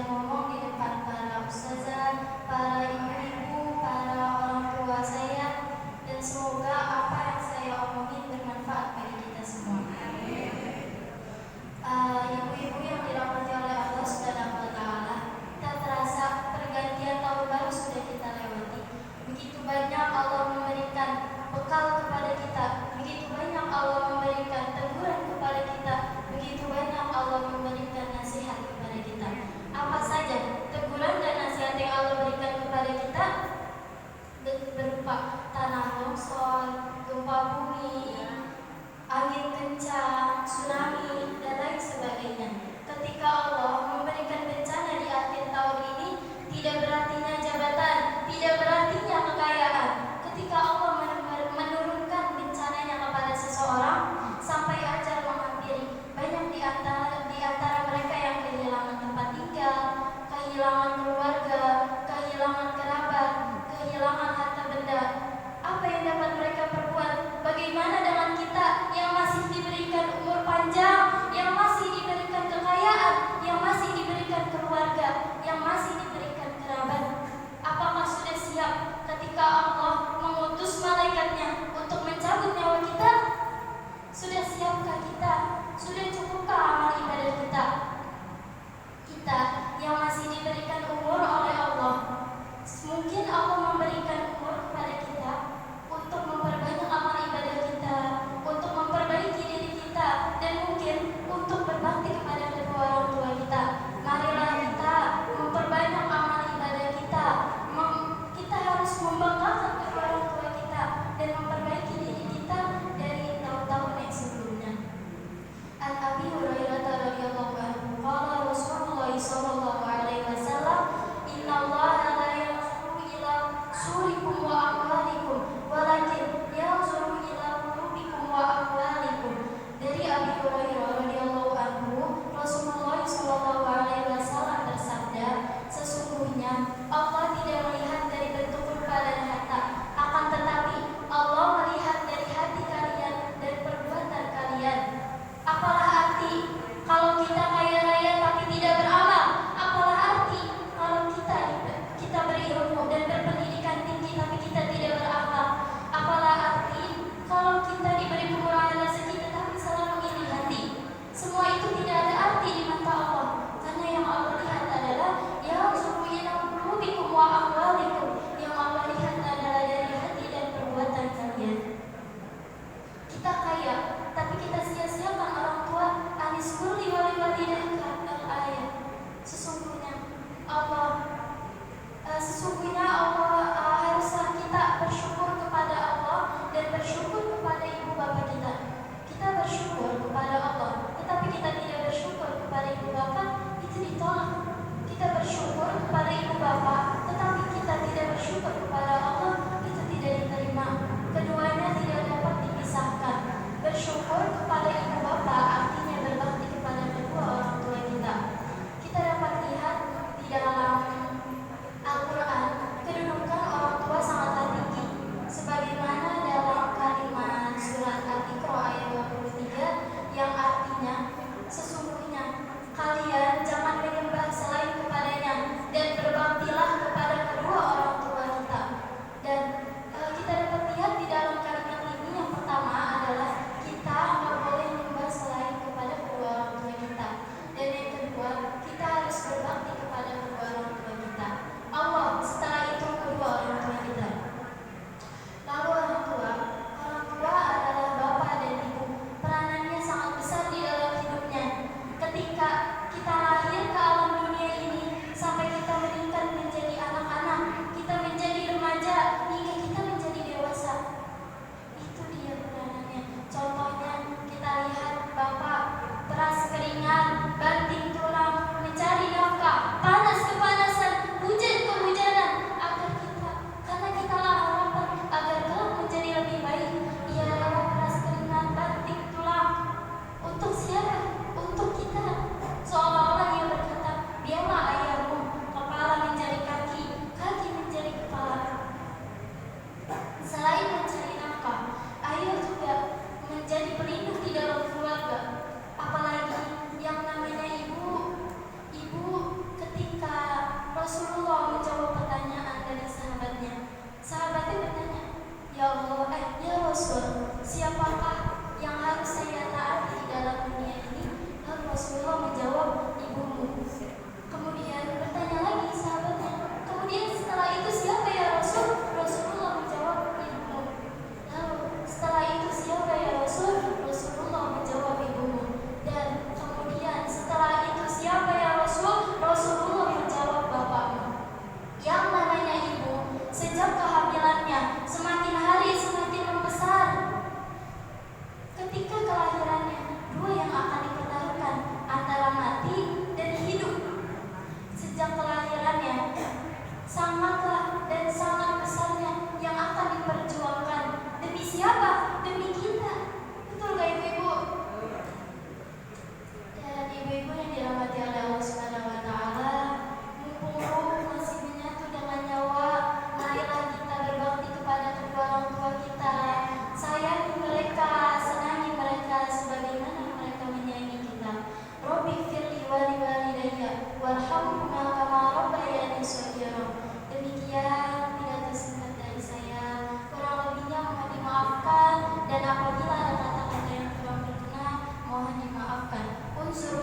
saya ngomong di depan para ustazah, para ibu-ibu, para orang tua saya, dan semoga apa yang saya omongin bermanfaat bagi kita semua. Ibu-ibu yang dirahmati oleh Allah Subhanahu wa Ta'ala, tak terasa pergantian tahun baru sudah kita lewati. Begitu banyak Allah memberikan bekal kepada kita, begitu banyak Allah memberikan teguran kepada kita, begitu banyak Allah memberikan nasihat kepada kita. Apa saja teguran dan nasihat yang Allah berikan kepada kita? Berupa tanah longsor, gempa bumi, angin kencang, tsunami, dan lain sebagainya. Ketika Allah memberikan bencana di akhir tahun ini, tidak berartinya jabatan, tidak berartinya kekayaan. Ketika Allah menurunkan bencananya kepada seseorang sampai ajal menghampiri, banyak di antara mereka yang kehilangan tempat tinggal, kehilangan keluarga, kehilangan kerabat, kehilangan harta benda. Apa yang dapat mereka perbuat? Bagaimana dengan kita yang masih diberikan umur panjang, yang masih diberikan kekayaan, yang masih diberikan keluarga, yang masih diberikan kerabat? Apakah sudah siap ketika Allah mengutus malaikatnya untuk mencabut nyawa kita? Sudah siapkah kita? Sudah cukupkah amal ibadah kita? Kita yang masih diberikan umur oleh Allah, mungkin Allah memberikan umur kepada kita untuk memperbanyak amal ibadah kita, untuk memperbaiki diri kita, dan mungkin untuk berbakti kepada kedua orang tua kita. Marilah kita memperbanyak amal ibadah kita. Kita harus membanggakan kedua orang tua kita dan memperbaiki diri kita dari tahun-tahun yang sebelumnya. An Abi Hurairah radhiyallahu anhu qala Rasulullah sallallahu alaihi wasallam, inna Allaha la yanzuru ila surikum wa amwalikum walakin yanzuru ila qulubikum wa amwalikum. Dari Abi Hurairah radhiyallahu anhu, Rasulullah sallallahu alaihi wasallam bersabda, sesungguhnya Allah tidak melihat dari bentuk rupa dan harta, akan tetapi Allah melihat dari hati kalian dan perbuatan kalian. Apalah arti kalau kita kaya raya tapi tidak beramal? Apalah arti kalau kita berilmu dan berpendidikan tinggi tapi kita tidak beramal? Apalah arti kalau kita diberi kekurangan rezeki tetapi selalu iri hati? Semua itu tidak ada arti di mata Allah, karena yang Allah lihat adalah yanzuru ila qulubikum wa amwalikum. Yang Allah lihat adalah dari hati dan perbuatan kalian. Kita kaya tapi kita sia-siakan orang tua. Anishkurli waliwalidayka al-ayat. Sesungguhnya Allah haruslah kita bersyukur kepada Allah dan bersyukur kepada ibu bapa kita. Kita bersyukur kepada Allah, tetapi kita tidak bersyukur kepada ibu bapa, itu ditolak. Kita bersyukur kepada ibu bapa, tetapi kita tidak bersyukur kepada Allah, itu tidak diterima. Keduanya tidak dapat dipisahkan. Bersyukur kepada ibu bapa artinya berbakti kepada kedua orang tua Rasulullah menjawab, ibumu. Kemudian bertanya lagi sahabatnya, kemudian setelah itu siapa ya Rasul? Rasulullah menjawab, ibumu. Lalu setelah itu siapa ya Rasul? Rasulullah menjawab, ibumu. Dan kemudian setelah itu siapa ya Rasul? Rasulullah menjawab, bapakmu. Yang namanya ibu sejak kehamilannya semakin hari semakin membesar. Ketika kelahirannya, dua yang akan dipertaruhkan antara mati dan hidup. Sejak kelahirannya, sangatlah dan sangat besarnya yang akan diperjuangkan. Demi siapa? Demi kita. Betul gak ibu-ibu? Dan ibu-ibu yang dirahmati oleh Allah Subhanahu wa Ta'ala, mumpung roh masih menyatu dengan nyawa, marilah kita berbakti kepada kedua orang tua kita. Sayangi mereka, senangi mereka sebagaimana mereka menyayangi kita. Rabbi firli wali walidayya warhamhuma kama rabbayani shaghira. Demikian pidato singkat dari saya. Kurang lebihnya mohon dimaafkan, dan apabila ada kata-kata yang kurang berkenan mohon dimaafkan. Unsur